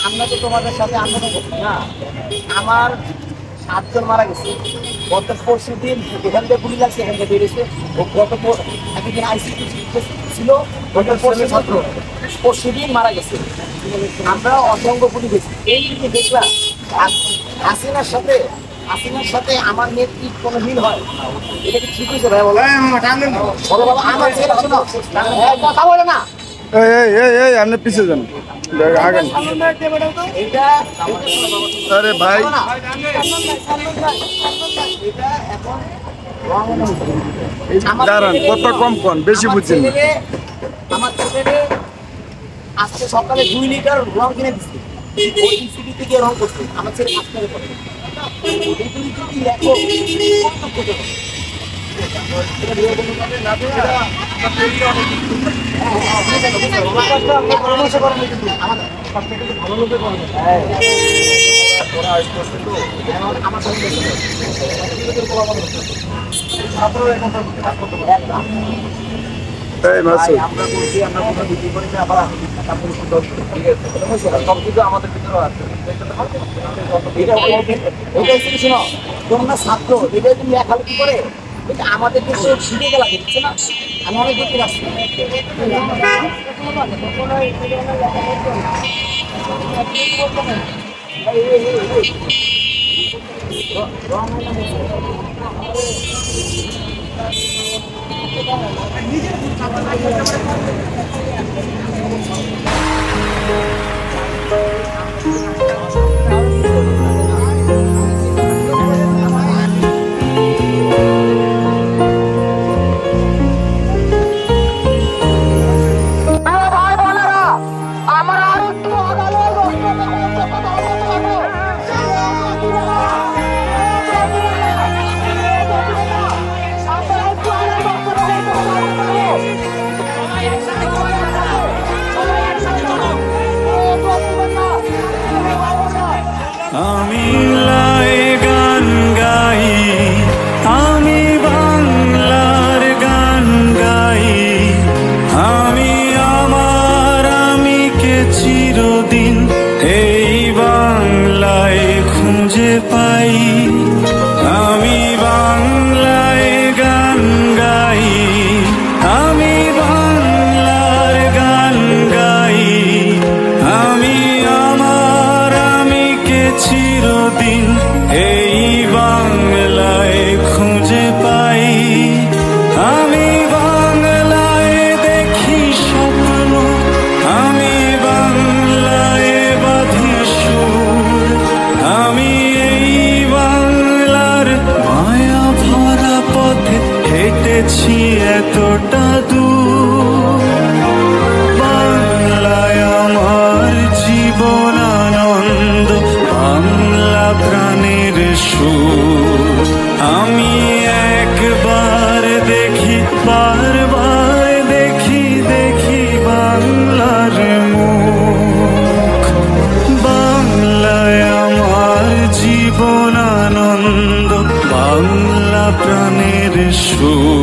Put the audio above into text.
আমরা তো তোমাদের সাথে আন্দোলন করছি না। আমার 7 জন মারা গেছে গত 4 দিন, এখান থেকে গুলি লাগছে, এখান থেকে বেরিয়েছে। ও গত একদিন আইসিসি ছিল, গত 4 দিন মারা গেছে। আমরা অসংখ্য গুলি গেছি। এই যে দেখলাম হাসিনার সাথে আমার নেত্রীর কোনো মিল হয়, এটা কি ঠিক হয়েছে ভাই? বলো বলো বাবা, আমার ছেলে শোনো, কথা বলে না। আপনি পিছিয়ে যান, আরে ভাই দাঁড়ান, কত কম কন, বেশি বুঝছেন। আমার ছেলে আজকে সকালে 2 লিটার রং কিনে দিচ্ছে, ওই সিটি থেকে রং করছে। আমার ছেলে হাসপাতালে পড়ে, তোমরা ছাত্র, এটা তুমি লেখালেখি করে আমাদের কিন্তু শিখে গেলা, দেখছে না? আমি অনেক দেখতে পাচ্ছি। আমি গান গাই, আমি বাংলার গান গাই, আমি আমার আমিকে চিরদিন এই বাংলায় খুঁজে পাই। আমি বাংলায় গান গাই, আমি বাংলার গান গাই, আমি আমার আমিকে চিরদিন এই বাংলায় খুঁজে পাই। আমি বাংলায় দেখি স্বপ্ন, আমি বাংলায় বাঁধি সুর, আমি এই বাংলার মায়া ভরা পথে হেঁটেছি এতটা দূর। বাংলায় আমার জীবন আনন্দ, বাংলা প্রাণের সুর। আমি একবার দেখি, বারবার দেখি, দেখি বাংলার মুখ। বাংলায় আমার জীবন আনন্দ, বাংলা প্রাণের সুর।